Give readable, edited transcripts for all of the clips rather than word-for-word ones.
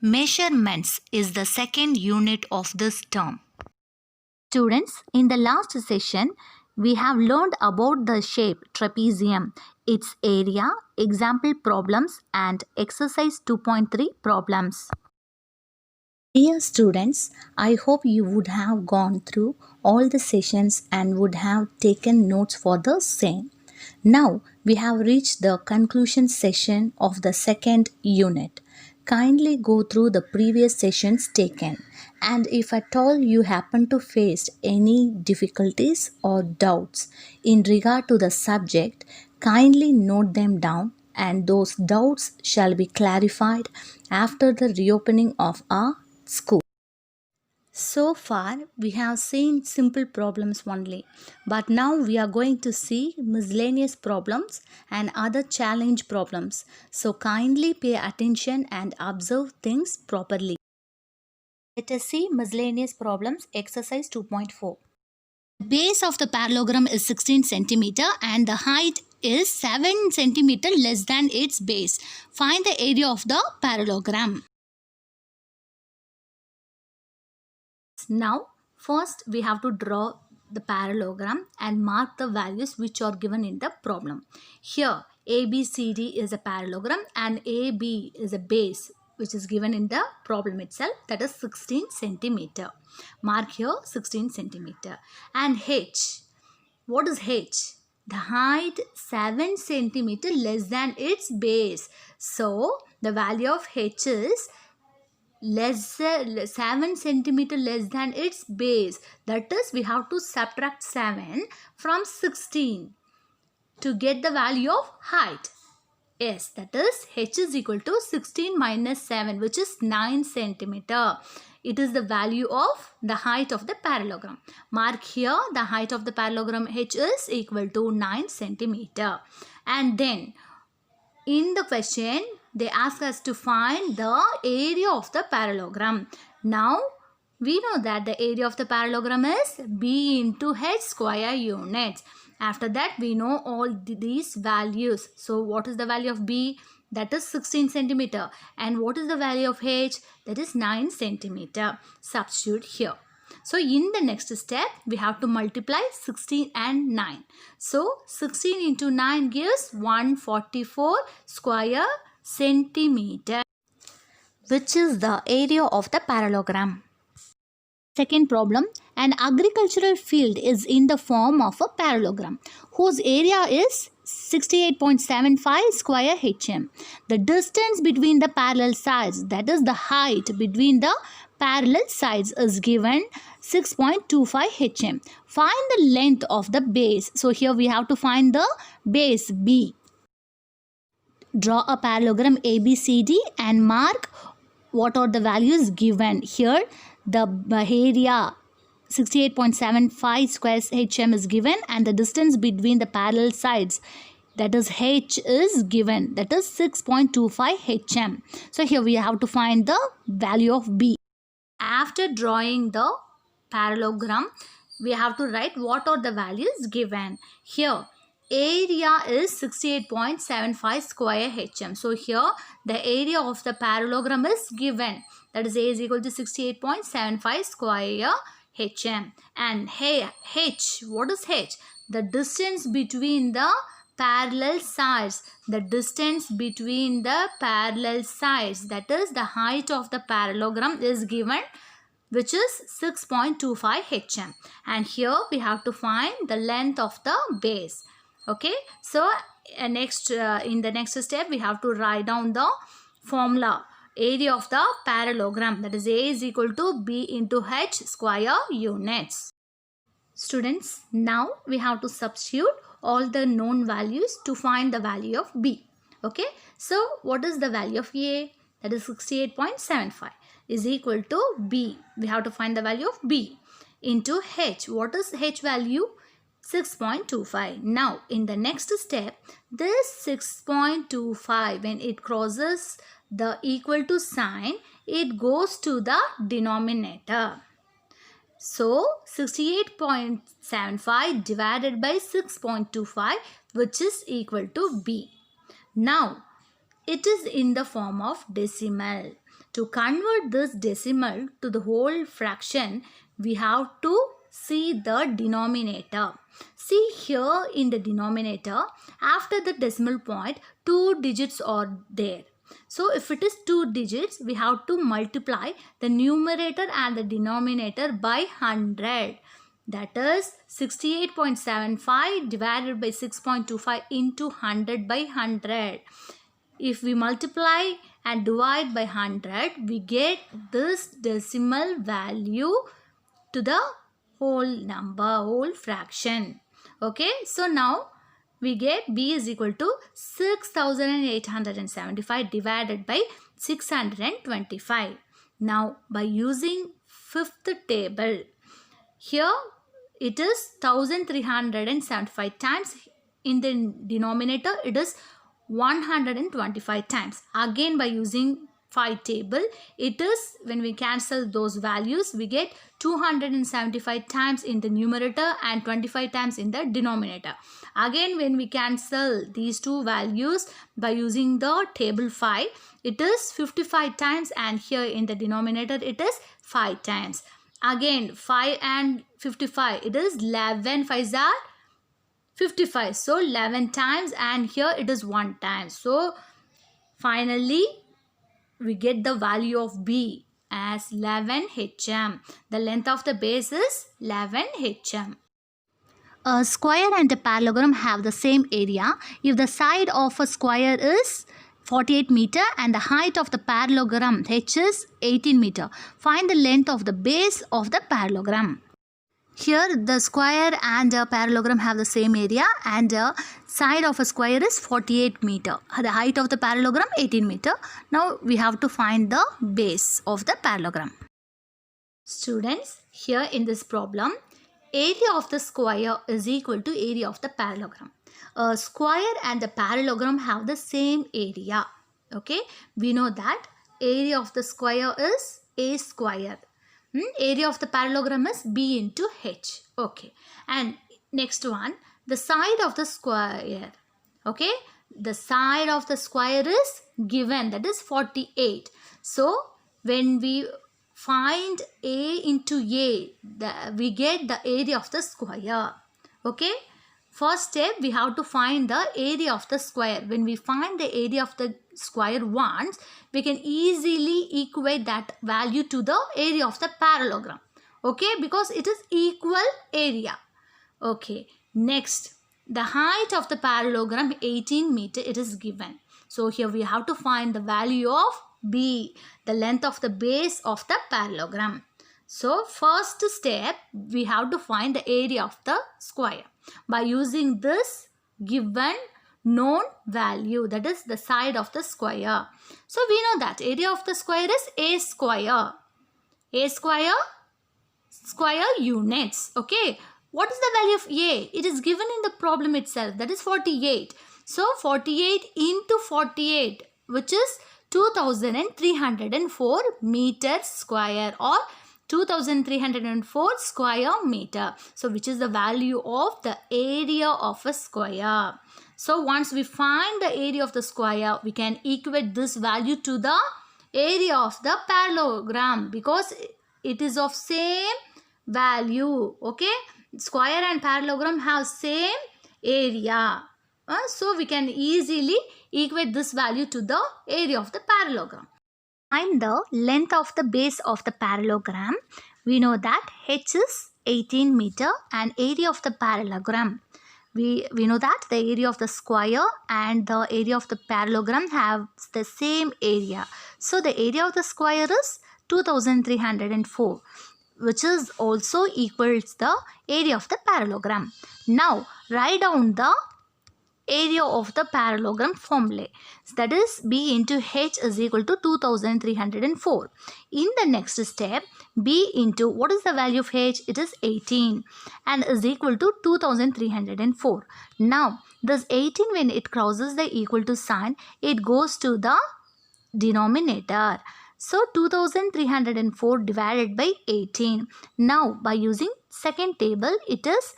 Measurements is the second unit of this term. Students, in the last session, we have learned about the shape trapezium, its area, example problems and exercise 2.3 problems. Dear students, I hope you would have gone through all the sessions and would have taken notes for the same. Now we have reached the conclusion session of the second unit. Kindly go through the previous sessions taken, and if at all you happen to face any difficulties or doubts in regard to the subject, kindly note them down, and those doubts shall be clarified after the reopening of our school. So far, we have seen simple problems only, but now we are going to see miscellaneous problems and other challenge problems. So kindly pay attention and observe things properly. Let us see miscellaneous problems, exercise 2.4. The base of the parallelogram is 16 centimeter and the height is 7 centimeter less than its base. Find the area of the parallelogram. Now, first we have to draw the parallelogram and mark the values which are given in the problem. Here, ABCD is a parallelogram and AB is a base which is given in the problem itself, that is 16 centimeter. Mark here 16 centimeter. And H, what is H? The height 7 centimeter less than its base. So, the value of H is 7 centimeter less than its base. That is, we have to subtract 7 from 16 to get the value of height. Yes, that is H is equal to 16 minus 7, which is 9 centimeter. It is the value of the height of the parallelogram. Mark here the height of the parallelogram H is equal to 9 centimeter. And then in the question, they ask us to find the area of the parallelogram. Now, we know that the area of the parallelogram is B into H square units. After that, we know all these values. So, what is the value of B? That is 16 centimeter. And what is the value of H? That is 9 centimeter. Substitute here. So, in the next step, we have to multiply 16 and 9. So, 16 into 9 gives 144 square centimeter, which is the area of the parallelogram. Second problem, an agricultural field is in the form of a parallelogram whose area is 68.75 square hm. The distance between the parallel sides, that is the height between the parallel sides, is given 6.25 hm. Find the length of the base. So here we have to find the base B. Draw a parallelogram ABCD and mark what are the values given. Here the area 68.75 square hm is given and the distance between the parallel sides, that is H, is given, that is 6.25 hm. So here we have to find the value of B. After drawing the parallelogram, we have to write what are the values given. Here area is 68.75 square hm. So here the area of the parallelogram is given, that is A is equal to 68.75 square hm. And H, what is H? The distance between the parallel sides. The distance between the parallel sides, that is the height of the parallelogram, is given, which is 6.25 hm. And here we have to find the length of the base. Okay, so in the next step we have to write down the formula. Area of the parallelogram, that is A is equal to B into H square units. Students, now we have to substitute all the known values to find the value of B. Okay, so what is the value of A? That is 68.75 is equal to B. We have to find the value of B into H. What is H value? 6.25. Now, in the next step, this 6.25, when it crosses the equal to sign, it goes to the denominator. So, 68.75 divided by 6.25, which is equal to B. Now, it is in the form of decimal. To convert this decimal to the whole fraction, we have to see the denominator. See here in the denominator, after the decimal point, 2 digits are there. So if it is 2 digits, we have to multiply the numerator and the denominator by 100. That is 68.75 divided by 6.25 into 100 by 100. If we multiply and divide by 100, we get this decimal value to the whole number, whole fraction. Okay, so now we get B is equal to 6875 divided by 625. Now by using fifth table, here it is 1375 times. In the denominator it is 125 times. Again by using 5 table, it is, when we cancel those values, we get 275 times in the numerator and 25 times in the denominator. Again when we cancel these two values by using the table 5, it is 55 times, and here in the denominator it is 5 times. Again 5 and 55, it is 11 5s are 55, so 11 times, and here it is 1 time. So finally we get the value of B as 11 hm. The length of the base is 11 hm. A square and a parallelogram have the same area if the side of a square is 48 meter and the height of the parallelogram h is 18 meter. Find the length of the base of the parallelogram. Here the square and a parallelogram have the same area, and the side of a square is 48 meter. The height of the parallelogram 18 meter. Now we have to find the base of the parallelogram. Students, here in this problem, area of the square is equal to area of the parallelogram. A square and the parallelogram have the same area. Okay, we know that area of the square is a square. Area of the parallelogram is B into H. Okay, and next one, the side of the square. Okay, the side of the square is given, that is 48. So when we find A into A, we get the area of the square. Okay, first step, we have to find the area of the square. When we find the area of the square once, we can easily equate that value to the area of the parallelogram. Okay, because it is equal area. Okay, next, the height of the parallelogram 18 meter, it is given. So here we have to find the value of B, the length of the base of the parallelogram. So first step, we have to find the area of the square by using this given known value, that is the side of the square. So we know that area of the square is a square. A square, square units. Okay, what is the value of A? It is given in the problem itself, that is 48. So 48 into 48, which is 2304 meters square, or 2304 square meter. So which is the value of the area of a square. So once we find the area of the square, we can equate this value to the area of the parallelogram, because it is of same value. Okay, square and parallelogram have same area. So we can easily equate this value to the area of the parallelogram. Find the length of the base of the parallelogram. We know that h is 18 meter and area of the parallelogram. We know that the area of the square and the area of the parallelogram have the same area. So the area of the square is 2304, which is also equals the area of the parallelogram. Now write down the area of the parallelogram formula. That is B into H is equal to 2304. In the next step, B into, what is the value of H? It is 18 and is equal to 2304. Now this 18, when it crosses the equal to sign, it goes to the denominator. So 2304 divided by 18. Now by using second table, it is,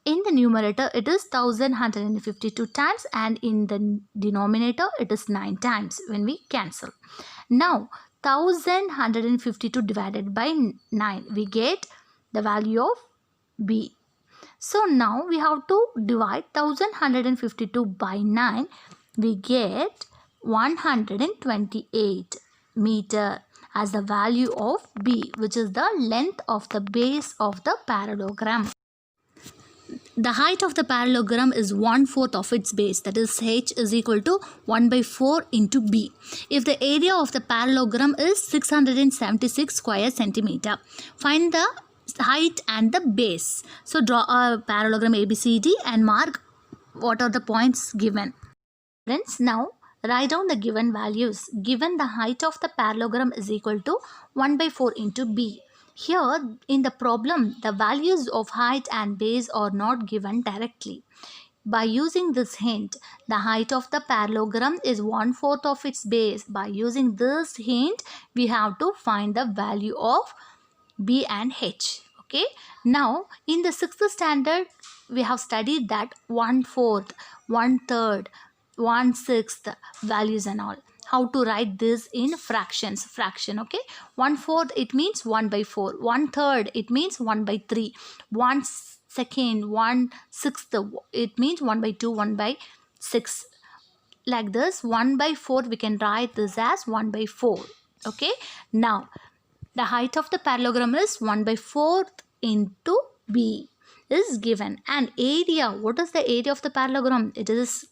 in the numerator it is 1152 times and in the denominator it is 9 times when we cancel. Now 1152 divided by 9. We get the value of B. So now we have to divide 1152 by 9. We get 128 meter as the value of B, which is the length of the base of the parallelogram. The height of the parallelogram is 1/4 of its base, that is h is equal to 1/4 into B. If the area of the parallelogram is 676 square centimeter, find the height and the base. So draw a parallelogram ABCD and mark what are the points given. Friends, now write down the given values. Given the height of the parallelogram is equal to 1/4 into B. Here in the problem, the values of height and base are not given directly. By using this hint, the height of the parallelogram is 1/4 of its base. By using this hint, we have to find the value of B and H. Okay. Now, in the 6th standard, we have studied that 1/4, 1/3, 1/6 values and all. How to write this in fractions. Fraction, okay. 1/4 it means 1/4. 1/3 it means 1/3. 1/2, 1/6 it means 1/2, 1/6. Like this, 1/4 we can write this as 1/4. Okay. Now, the height of the parallelogram is 1/4 into B is given. And area, what is the area of the parallelogram? It is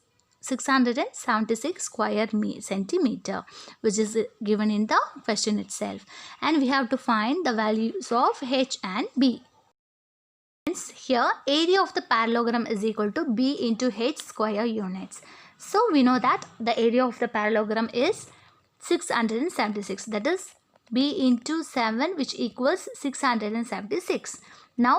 676 square centimeter, which is given in the question itself. And we have to find the values of H and B. Hence, here area of the parallelogram is equal to B into H square units. So we know that the area of the parallelogram is 676. That is B into 7, which equals 676. Now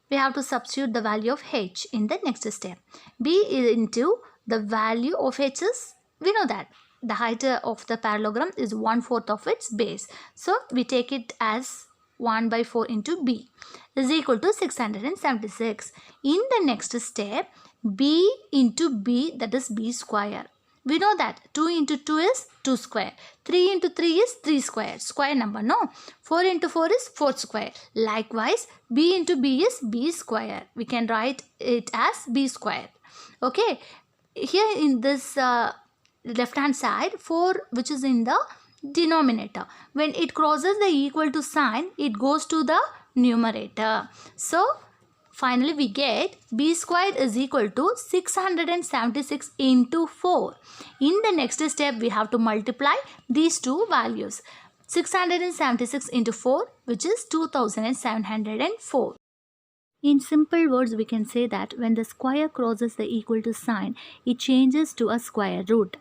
we have to substitute the value of H in the next step. B is into the value of H is, we know that the height of the parallelogram is 1/4 of its base. So we take it as 1/4 into B is equal to 676. In the next step, B into B, that is B square. We know that 2 into 2 is 2 square. 3 into 3 is 3 square. Square number, no? 4 into 4 is 4 square. Likewise, B into B is B square. We can write it as B square. Okay. Here in this left hand side, 4 which is in the denominator. When it crosses the equal to sign, it goes to the numerator. So finally we get B squared is equal to 676 into 4. In the next step, we have to multiply these two values. 676 into 4, which is 2704. In simple words, we can say that when the square crosses the equal to sign, it changes to a square root.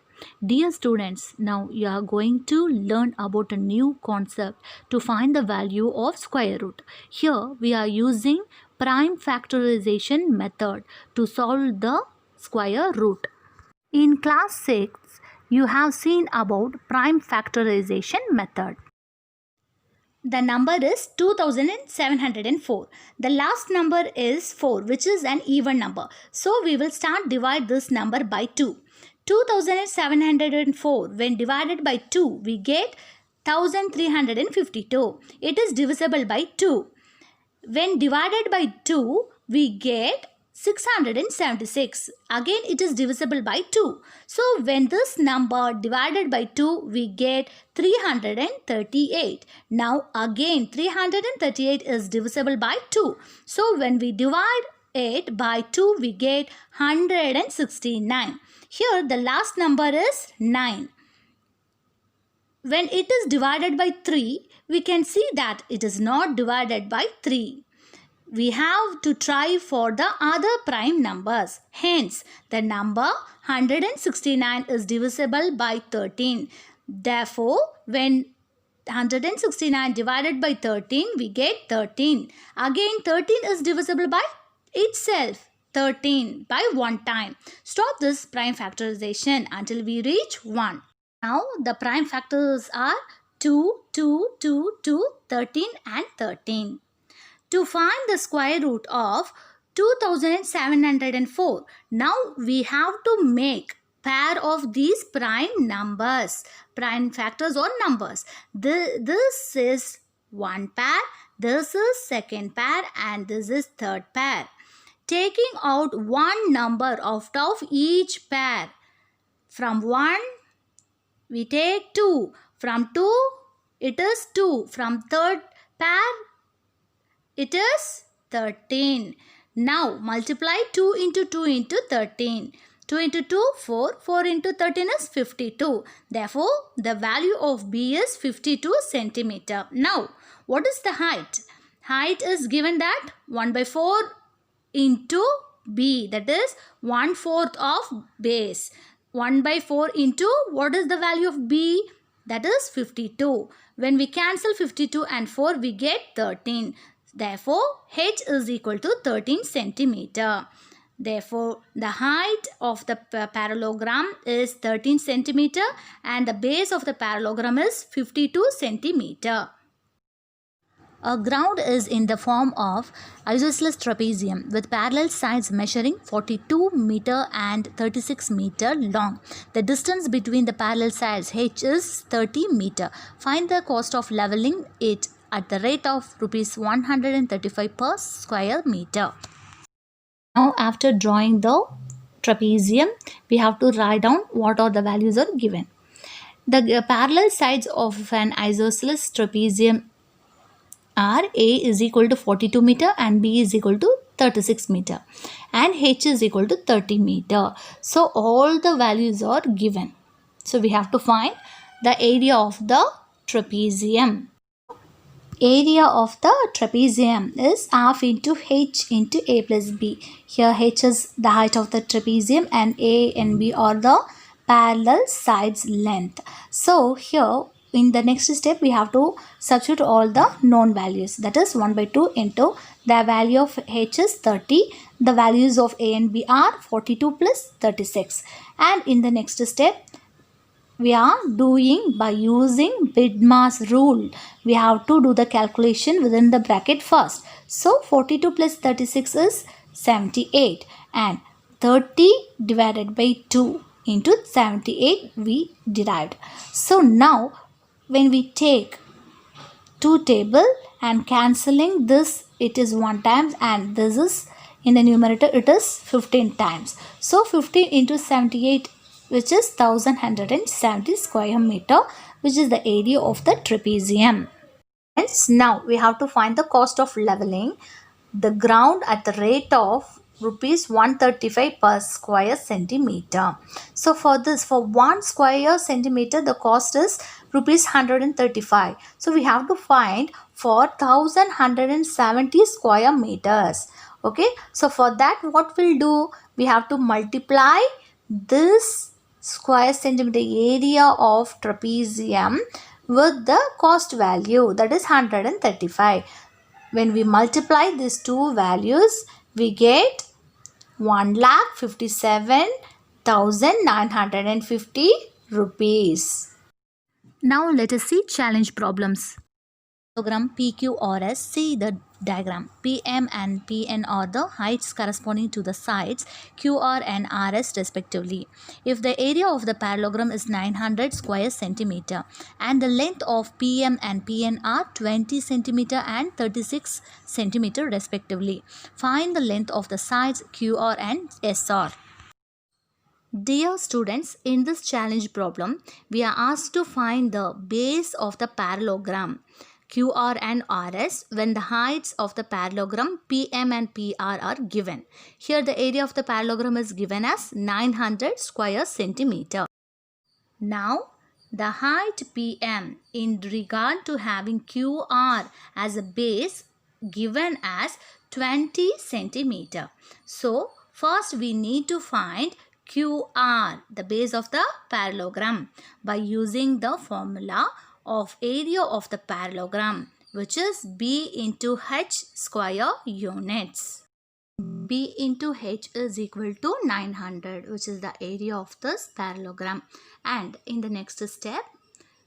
Dear students, now you are going to learn about a new concept to find the value of square root. Here we are using prime factorization method to solve the square root. In class 6, you have seen about prime factorization method. The number is 2704. The last number is 4, which is an even number. So we will start divide this number by 2. 2704, when divided by 2, we get 1352. It is divisible by 2. When divided by 2, we get 676. Again, it is divisible by 2. So when this number divided by 2, we get 338. Now again, 338 is divisible by 2. So when we divide it by 2, we get 169. Here the last number is 9. When it is divided by 3, we can see that it is not divided by 3. We have to try for the other prime numbers. Hence, the number 169 is divisible by 13. Therefore, when 169 divided by 13, we get 13. Again, 13 is divisible by itself. 13 by 1 time. Stop this prime factorization until we reach 1. Now, the prime factors are 2, 2, 2, 2, 13 and 13. To find the square root of 2704, now we have to make pair of these prime numbers, prime factors or numbers. This is one pair, this is second pair, and this is third pair. Taking out one number out of each pair. From 1, we take 2. From 2, it is 2. From third pair, it is 13. Now multiply 2 into 2 into 13. 2 into 2, 4. 4 into 13 is 52. Therefore, the value of B is 52 centimeter. Now, what is the height? Height is given that 1 by 4 into B. That is 1/4 of base. 1 by 4 into what is the value of B? That is 52. When we cancel 52 and 4, we get 13. Therefore, H is equal to 13 centimeter. Therefore, the height of the parallelogram is 13 centimeter and the base of the parallelogram is 52 centimeter. A ground is in the form of isosceles trapezium with parallel sides measuring 42 meter and 36 meter long. The distance between the parallel sides H is 30 meter. Find the cost of leveling it at the rate of rupees 135 per square meter. Now, after drawing the trapezium, we have to write down what are the values are given. The parallel sides of an isosceles trapezium are A is equal to 42 meter and B is equal to 36 meter and H is equal to 30 meter. So, all the values are given. So, we have to find the area of the trapezium. Area of the trapezium is half into H into A plus B. Here H is the height of the trapezium and A and B are the parallel sides length. So here in the next step we have to substitute all the known values. That is 1 by 2 into the value of H is 30. The values of A and B are 42 plus 36. And in the next step we are doing by using BIDMAS rule. We have to do the calculation within the bracket first. So 42 plus 36 is 78 and 30 divided by 2 into 78 we derived. So now when we take 2 table and cancelling this, it is 1 times and this is in the numerator it is 15 times. So 15 into 78 which is 1170 square meter, which is the area of the trapezium. Hence, now we have to find the cost of leveling the ground at the rate of rupees 135 per square centimeter. So for this, for 1 square centimeter, the cost is rupees 135. So we have to find for 1170 square meters. Okay, so for that what we'll do, we have to multiply this square centimeter area of trapezium with the cost value, that is 135. When we multiply these two values, we get 1,57,950 rupees. Now let us see challenge problems. Program PQRS. See the diagram. PM and PN are the heights corresponding to the sides QR and RS respectively. If the area of the parallelogram is 900 square centimeter and the length of PM and PN are 20 centimeter and 36 centimeter respectively, find the length of the sides QR and SR. Dear students, in this challenge problem, we are asked to find the base of the parallelogram QR and RS when the heights of the parallelogram PM and PR are given. Here the area of the parallelogram is given as 900 square centimeter. Now the height PM in regard to having QR as a base given as 20 centimeter. So first we need to find QR, the base of the parallelogram, by using the formula of area of the parallelogram, which is B into H square units. B into H is equal to 900, which is the area of this parallelogram. And in the next step,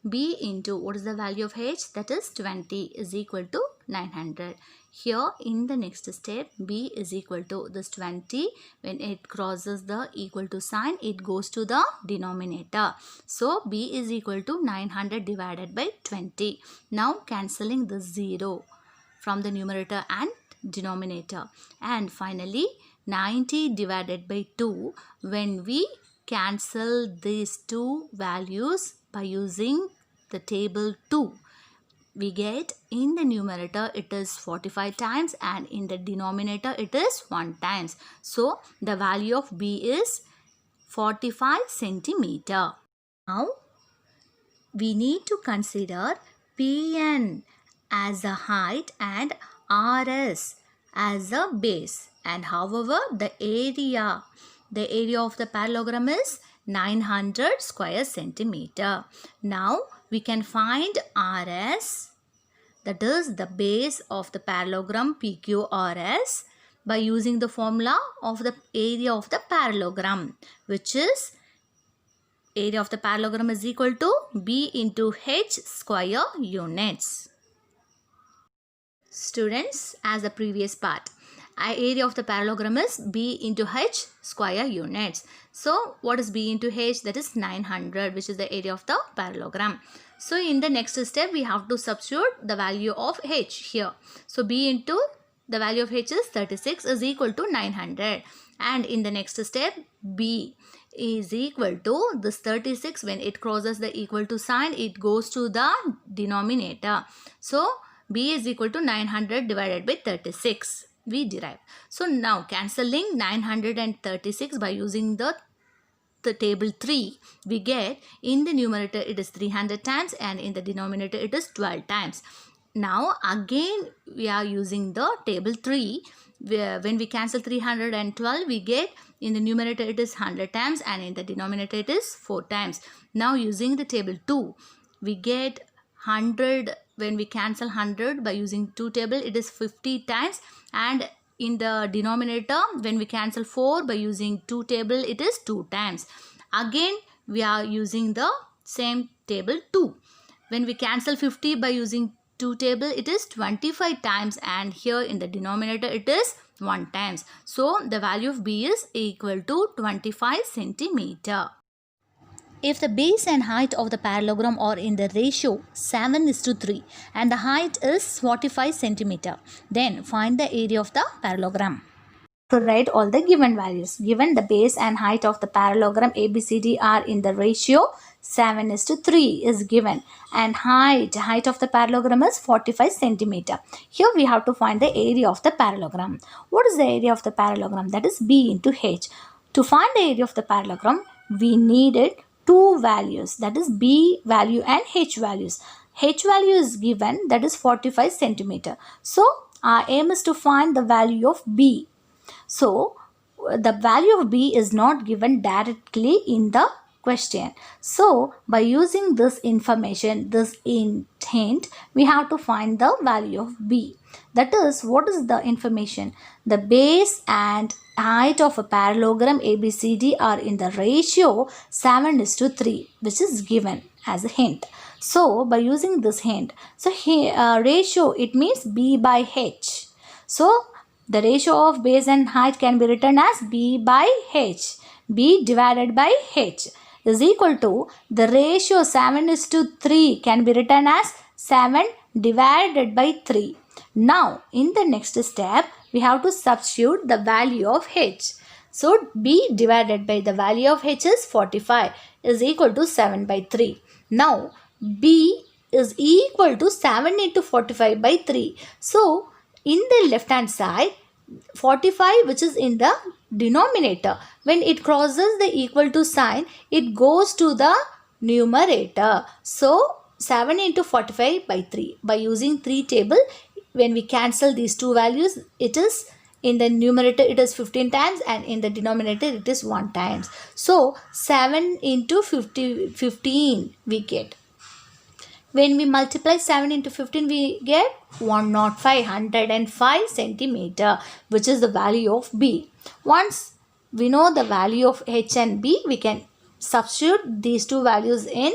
B into what is the value of H, that is 20, is equal to 900. Here in the next step, b is equal to this 20. When it crosses the equal to sign, it goes to the denominator. So b is equal to 900 divided by 20. Now cancelling the 0 from the numerator and denominator. And finally 90 divided by 2. When we cancel these two values by using the table 2, we get in the numerator it is 45 times and in the denominator it is 1 times. So the value of b is 45 centimeter. Now we need to consider Pn as a height and Rs as a base, and however the area of the parallelogram is 900 square centimeter. Now we can find Rs, that is the base of the parallelogram PQRS, by using the formula of the area of the parallelogram, which is area of the parallelogram is equal to b into h square units. Students, as the previous part, area of the parallelogram is b into h square units. So what is b into h? That is 900, which is the area of the parallelogram. So in the next step, we have to substitute the value of h here. So b into the value of h is 36 is equal to 900. And in the next step, b is equal to this 36. When it crosses the equal to sign, it goes to the denominator. So b is equal to 900 divided by 36. We derive. So now cancelling 936 by using the table 3, we get in the numerator it is 300 times and in the denominator it is 12 times. Now again we are using the table 3. When we cancel 312, we get in the numerator it is 100 times and in the denominator it is 4 times. Now using the table 2, we get 100. When we cancel 100 by using 2 table, it is 50 times, and in the denominator when we cancel 4 by using 2 table, it is 2 times. Again we are using the same table 2. When we cancel 50 by using 2 table, it is 25 times, and here in the denominator it is 1 times. So the value of b is equal to 25 centimeter. If the base and height of the parallelogram are in the ratio 7:3 and the height is 45 centimeter, then find the area of the parallelogram. To write all the given values. Given the base and height of the parallelogram ABCD are in the ratio 7:3 is given, and height of the parallelogram is 45 centimeter. Here we have to find the area of the parallelogram. What is the area of the parallelogram? That is b into h. To find the area of the parallelogram, we needed two values, that is b value and h values. H value is given, that is 45 centimeter. So our aim is to find the value of b. So the value of b is not given directly in the question. So by using this information, this hint, we have to find the value of b. That is, what is the information? The base and height of a parallelogram ABCD are in the ratio 7:3, which is given as a hint. So by using this hint, so here ratio, it means b by h. So the ratio of base and height can be written as b by h. B divided by h is equal to the ratio 7:3 can be written as 7 divided by 3. Now in the next step, we have to substitute the value of h. So b divided by the value of h is 45 is equal to 7 by 3. Now b is equal to 7 into 45 by 3. So in the left hand side, 45, which is in the denominator, when it crosses the equal to sign, it goes to the numerator. So 7 into 45 by 3. By using 3 table, when we cancel these two values, it is in the numerator it is 15 times and in the denominator it is 1 times. So 7 into 15 we get. When we multiply 7 into 15, we get 105 centimeter, which is the value of b. Once we know the value of h and b, we can substitute these two values in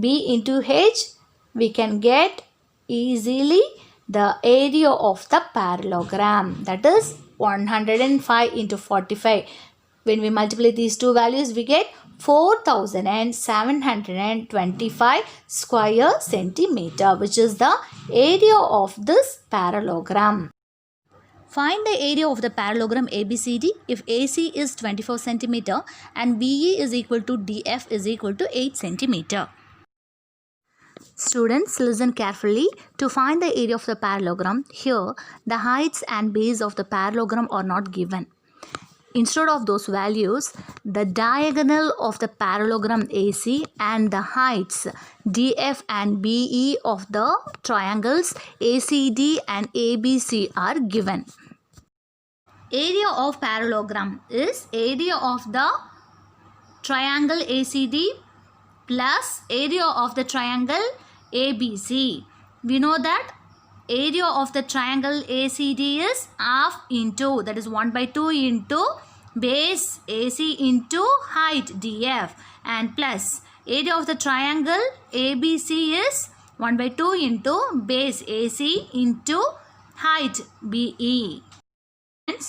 b into h. We can get easily the area of the parallelogram, that is 105 into 45. When we multiply these two values, we get 4725 square centimeter, which is the area of this parallelogram. Find the area of the parallelogram ABCD if AC is 24 centimeter and BE is equal to DF is equal to 8 centimeter. Students, listen carefully. To find the area of the parallelogram, here the heights and base of the parallelogram are not given. Instead of those values, the diagonal of the parallelogram AC and the heights DF and BE of the triangles ACD and ABC are given. Area of parallelogram is area of the triangle ACD plus area of the triangle ABC. We know that area of the triangle ACD is half into, that is 1/2 into base AC into height DF, and plus area of the triangle ABC is 1/2 into base AC into height BE.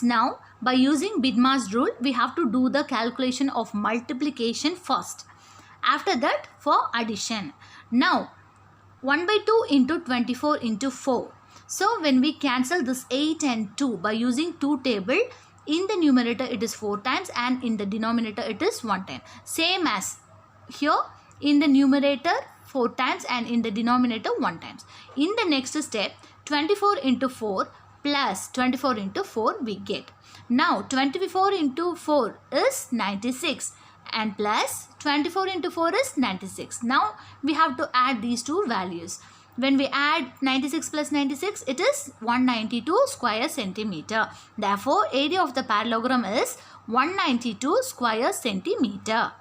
Now, by using BIDMAS rule, we have to do the calculation of multiplication first. After that, for addition. Now, 1/2 into 24 into 4. So, when we cancel this 8 and 2 by using 2 table, in the numerator it is 4 times and in the denominator it is 1 time. Same as here, in the numerator 4 times and in the denominator 1 times. In the next step, 24 into 4 plus 24 into 4 we get. Now, 24 into 4 is 96. And plus 24 into 4 is 96. Now we have to add these two values. When we add 96 plus 96, it is 192 square centimeter. Therefore, area of the parallelogram is 192 square centimeter.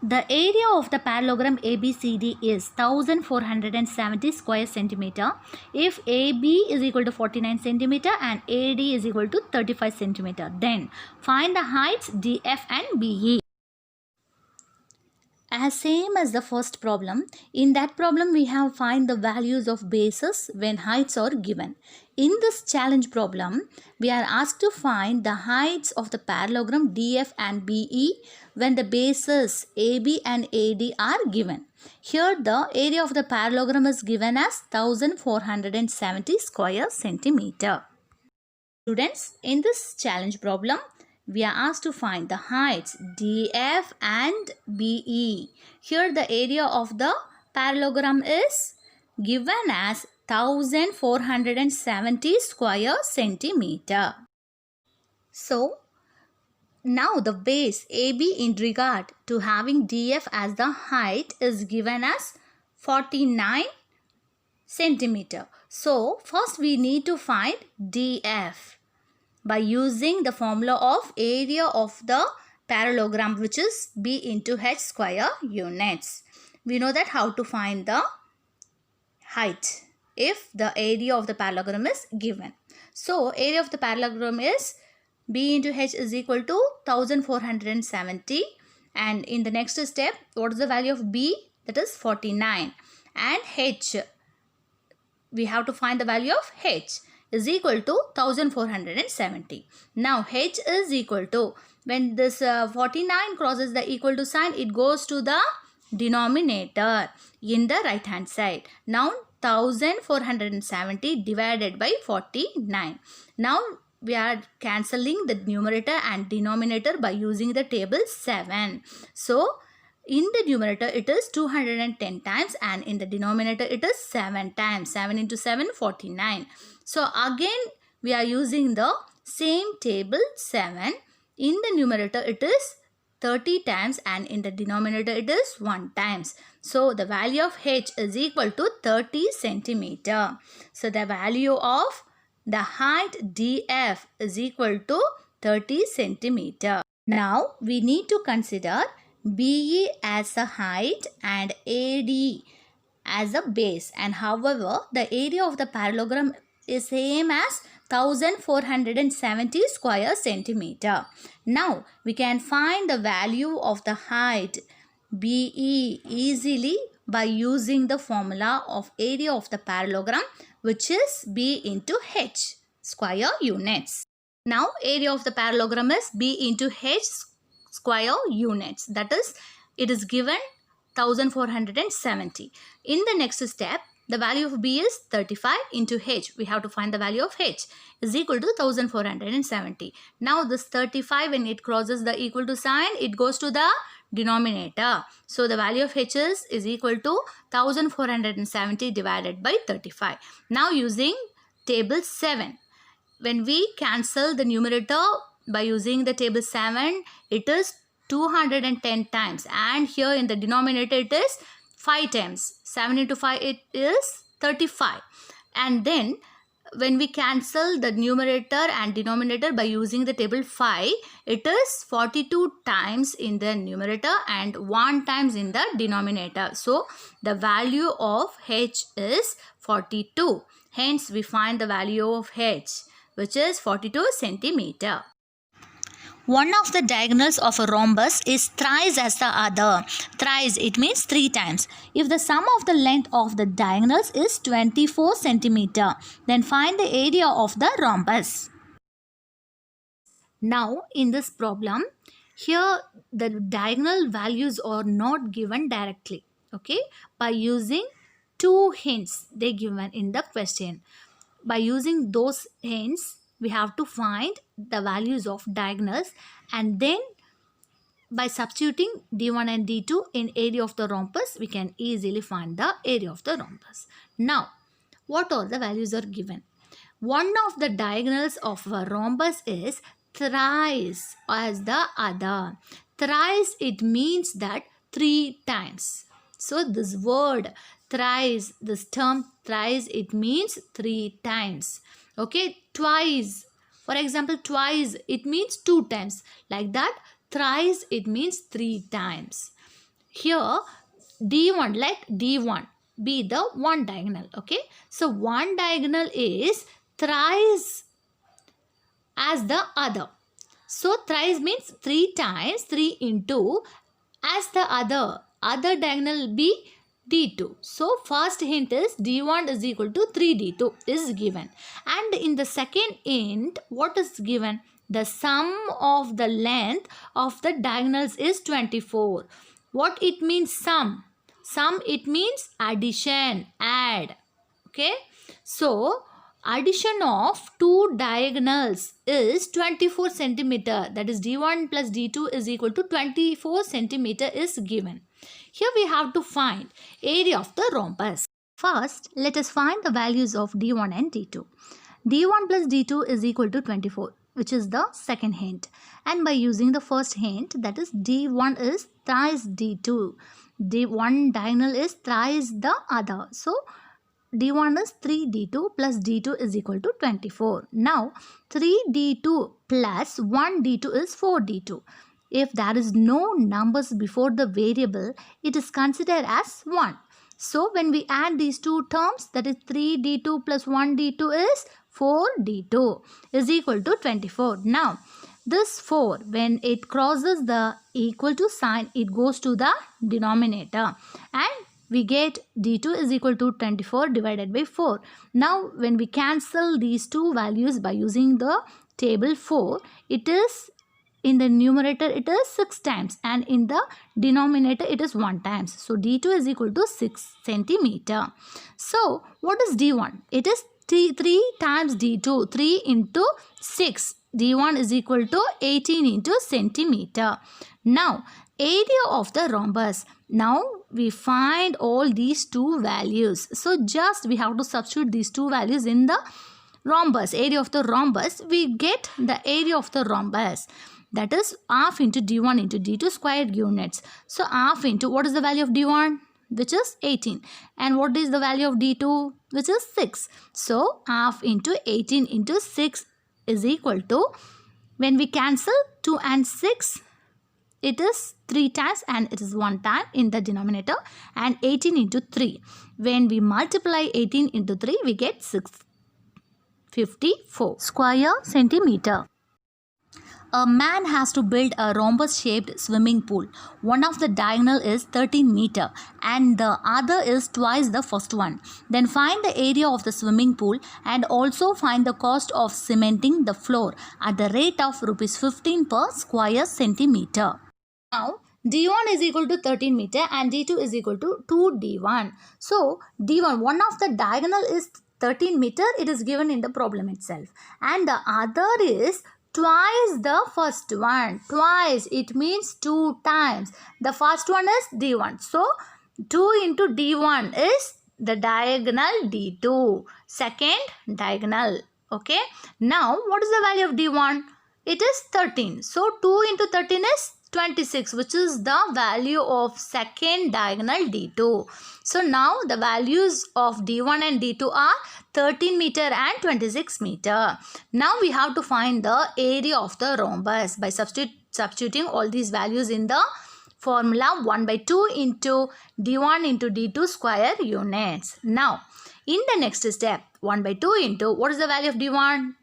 The area of the parallelogram ABCD is 1470 square centimeter if AB is equal to 49 centimeter and AD is equal to 35 centimeter. Then find the heights DF and BE. As same as the first problem, in that problem we have find the values of bases when heights are given. In this challenge problem, we are asked to find the heights of the parallelogram DF and BE when the bases AB and AD are given. Here the area of the parallelogram is given as 1470 square centimeter. Students, in this challenge problem, we are asked to find the heights DF and BE. Here the area of the parallelogram is given as 1470 square centimeter. So, now the base AB in regard to having DF as the height is given as 49 centimeter. So, first we need to find DF by using the formula of area of the parallelogram, which is B into H square units. We know that how to find the height if the area of the parallelogram is given. So, area of the parallelogram is B into H is equal to 1470, and in the next step, what is the value of B? That is 49, and H, we have to find the value of H is equal to 1470. Now H is equal to, when this 49 crosses the equal to sign, it goes to the denominator in the right hand side. Now 1470 divided by 49. Now we are cancelling the numerator and denominator by using the table 7. So in the numerator it is 210 times and in the denominator it is 7 times. 7 into 7, 49. So again we are using the same table 7. In the numerator it is 30 times and in the denominator it is 1 times. So the value of H is equal to 30 centimeter. So the value of the height DF is equal to 30 centimeter. Now we need to consider BE as a height and AD as a base, and however the area of the parallelogram is same as 1470 square centimeter. Now we can find the value of the height BE easily by using the formula of area of the parallelogram, which is B into H square units. Now area of the parallelogram is B into H square units. That is, it is given 1470. In the next step, the value of B is 35 into H. We have to find the value of H is equal to 1470. Now this 35, when it crosses the equal to sign, it goes to the denominator. So the value of H is equal to 1470 divided by 35. Now using table 7. When we cancel the numerator by using the table 7, it is 210 times, and here in the denominator it is 5 times. 7 into 5 it is 35. And then when we cancel the numerator and denominator by using the table 5, it is 42 times in the numerator and 1 times in the denominator. So the value of H is 42. Hence we find the value of H, which is 42 centimeter. One of the diagonals of a rhombus is thrice as the other. Thrice, it means 3 times. If the sum of the length of the diagonals is 24 centimeter, then find the area of the rhombus. Now in this problem, here the diagonal values are not given directly. Okay, by using 2 hints they given in the question. By using those hints, we have to find the values of diagonals, and then by substituting D1 and D2 in area of the rhombus, we can easily find the area of the rhombus. Now, what all the values are given? One of the diagonals of a rhombus is thrice as the other. Thrice, it means that 3 times. So this word thrice, this term thrice, it means 3 times. Okay, twice, for example, twice, it means 2 times. Like that, thrice, it means 3 times. Here, D1, let D1 be the one diagonal. Okay, so one diagonal is thrice as the other. So thrice means 3 times, 3 into as the other diagonal be D2. So first hint is D1 is equal to 3D2 is given. And in the second hint, what is given? The sum of the length of the diagonals is 24. What it means sum? Sum, it means addition, add. Okay. So addition of 2 diagonals is 24 centimeter. That is D1 plus D2 is equal to 24 centimeter is given. Here we have to find area of the rhombus. First, let us find the values of D1 and D2. D1 plus D2 is equal to 24, which is the second hint. And by using the first hint, that is D1 is thrice D2. D1 diagonal is thrice the other. So, D1 is 3D2 plus D2 is equal to 24. Now, 3D2 plus 1D2 is 4D2. If there is no numbers before the variable, it is considered as 1. So, when we add these two terms, that is 3D2 plus 1D2 is 4D2 is equal to 24. Now, this 4, when it crosses the equal to sign, it goes to the denominator. And we get D2 is equal to 24 divided by 4. Now, when we cancel these two values by using the table 4, it is in the numerator it is 6 times and in the denominator it is 1 times. So D2 is equal to 6 centimeter. So what is D1? It is 3 times D2. 3 into 6. D1 is equal to 18 into centimeter. Now area of the rhombus. Now we find all these two values. So just we have to substitute these two values in the rhombus. Area of the rhombus. We get the area of the rhombus. That is half into D1 into D2 squared units. So half into, what is the value of D1? Which is 18. And what is the value of D2? Which is 6. So half into 18 into 6 is equal to, when we cancel 2 and 6, it is 3 times and it is 1 time in the denominator, and 18 into 3. When we multiply 18 into 3, we get 654 square centimeter. A man has to build a rhombus-shaped swimming pool. One of the diagonal is 13 meter and the other is twice the first one. Then find the area of the swimming pool and also find the cost of cementing the floor at the rate of rupees 15 per square centimeter. Now, D1 is equal to 13 meter and D2 is equal to 2D1. So, D1, one of the diagonal is 13 meter, it is given in the problem itself. And the other is twice the first one. Twice, it means 2 times. The first one is D1. So, 2 into D1 is the diagonal D2. Second diagonal. Okay. Now, what is the value of D1? It is 13. So, 2 into 13 is 26, which is the value of second diagonal D2. So now the values of D1 and D2 are 13 meter and 26 meter. Now we have to find the area of the rhombus by substituting all these values in the formula 1 by 2 into D1 into D2 square units. Now in the next step, 1 by 2 into, what is the value of D1?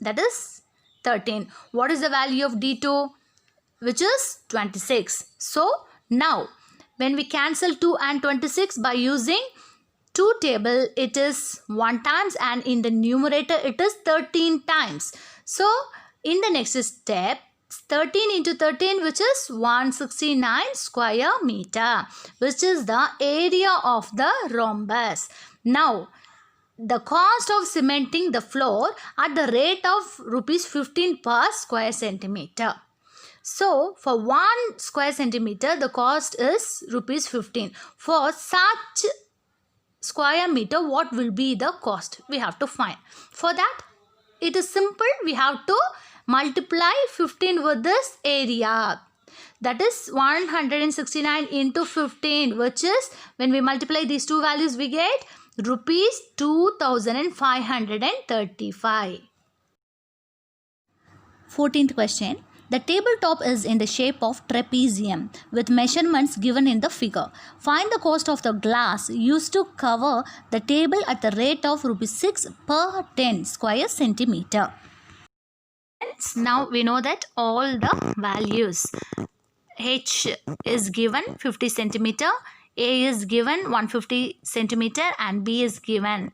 That is 13. What is the value of D2? Which is 26. So now when we cancel 2 and 26 by using 2 table, it is 1 times and in the numerator it is 13 times. So in the next step, 13 into 13, which is 169 square meter, which is the area of the rhombus. Now the cost of cementing the floor at the rate of rupees 15 per square centimeter. So, for 1 square centimeter, the cost is rupees 15. For such square meter, what will be the cost? We have to find. For that, it is simple. We have to multiply 15 with this area. That is 169 into 15, which is, when we multiply these two values, we get rupees 2,535. 14th question. The tabletop is in the shape of trapezium with measurements given in the figure. Find the cost of the glass used to cover the table at the rate of rupees 6 per 10 square centimeter. Now we know that all the values. H is given 50 centimeter, A is given 150 centimeter and B is given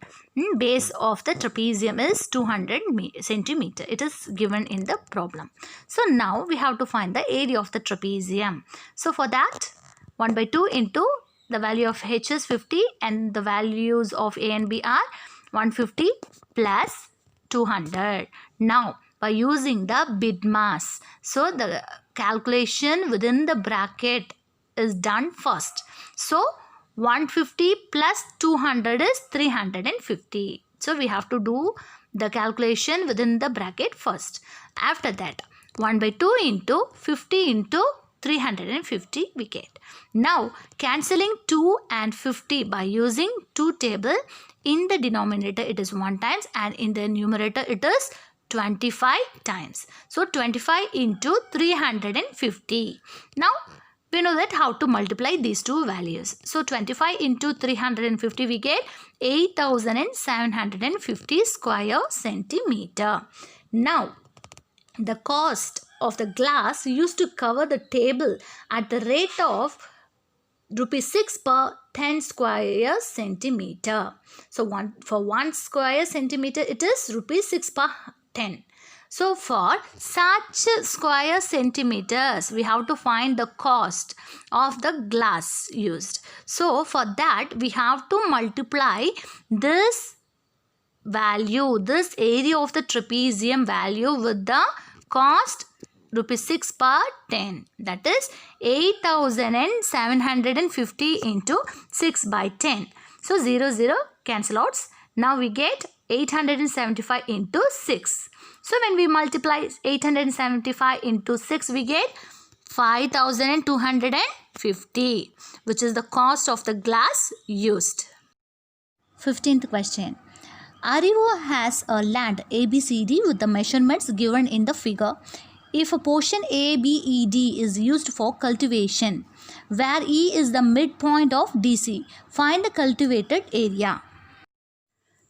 base of the trapezium is 200 centimeter. It is given in the problem. So now we have to find the area of the trapezium. So for that, 1 by 2 into the value of H is 50 and the values of A and B are 150 plus 200. Now by using the BIDMAS, so the calculation within the bracket is done first. So 150 plus 200 is 350. So we have to do the calculation within the bracket first. After that, 1 by 2 into 50 into 350 we get. Now cancelling 2 and 50 by using 2 table, in the denominator it is 1 times and in the numerator it is 25 times. So 25 into 350. Now we know that how to multiply these two values. So 25 into 350 we get 8,750 square centimeter. Now the cost of the glass used to cover the table at the rate of rupees 6 per 10 square centimeter. So for 1 square centimeter it is rupees 6 per 10. So for such square centimeters, we have to find the cost of the glass used. So for that, we have to multiply this value, this area of the trapezium value with the cost rupees 6 per 10. That is 8,750 into 6 by 10. So 0, 0 cancel outs. Now we get 875 into 6. So when we multiply 875 into 6, we get 5,250, which is the cost of the glass used. 15th question. Arivo has a land ABCD with the measurements given in the figure. If a portion ABED is used for cultivation, where E is the midpoint of DC, find the cultivated area.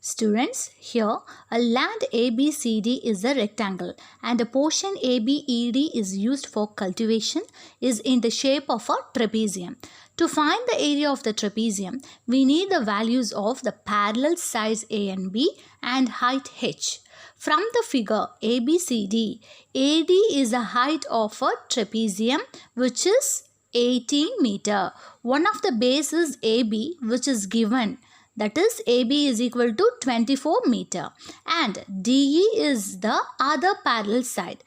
Students, here a land ABCD is a rectangle and a portion ABED is used for cultivation is in the shape of a trapezium. To find the area of the trapezium, we need the values of the parallel sides A and B and height h. From the figure ABCD, AD is the height of a trapezium which is 18 meter. One of the base is AB which is given. That is AB is equal to 24 meter and DE is the other parallel side.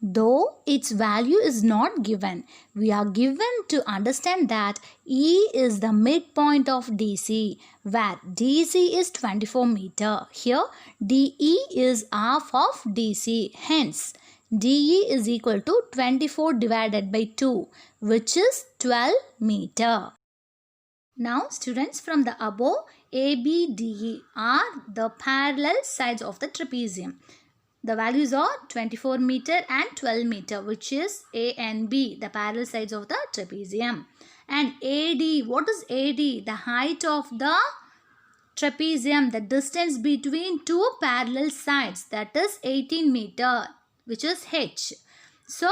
Though its value is not given, we are given to understand that E is the midpoint of DC where DC is 24 meter. Here DE is half of DC. Hence DE is equal to 24 divided by 2 which is 12 meter. Now students, from the above, ABDE are the parallel sides of the trapezium. The values are 24 meter and 12 meter which is A and B, the parallel sides of the trapezium. And AD, what is AD? The height of the trapezium, the distance between two parallel sides, that is 18 meter which is H. So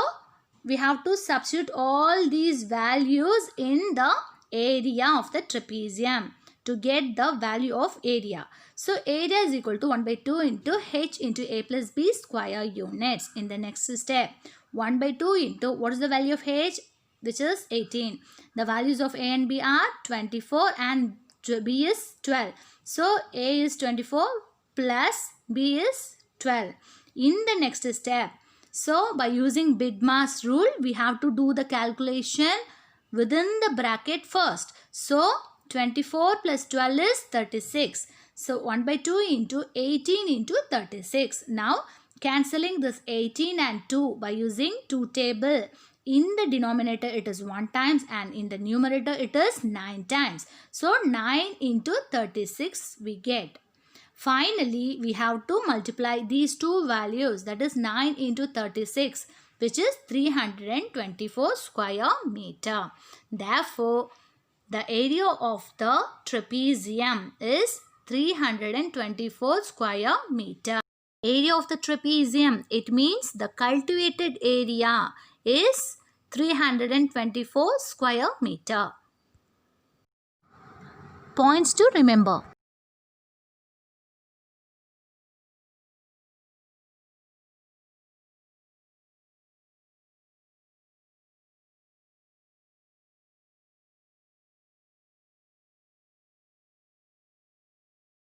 we have to substitute all these values in the area of the trapezium to get the value of area. So area is equal to 1 by 2 into h into a plus b square units. In the next step, 1 by 2 into what is the value of h, which is 18. The values of a and b are 24 and b is 12. So a is 24 plus b is 12. In the next step, so by using BIDMAS rule, we have to do the calculation within the bracket first. So 24 plus 12 is 36. So 1 by 2 into 18 into 36. Now cancelling this 18 and 2 by using 2 table. In the denominator it is 1 times and in the numerator it is 9 times. So 9 into 36 we get. Finally, we have to multiply these two values, that is 9 into 36 which is 324 square meter. Therefore, the area of the trapezium is 324 square meter. Area of the trapezium, it means the cultivated area is 324 square meter. Points to remember.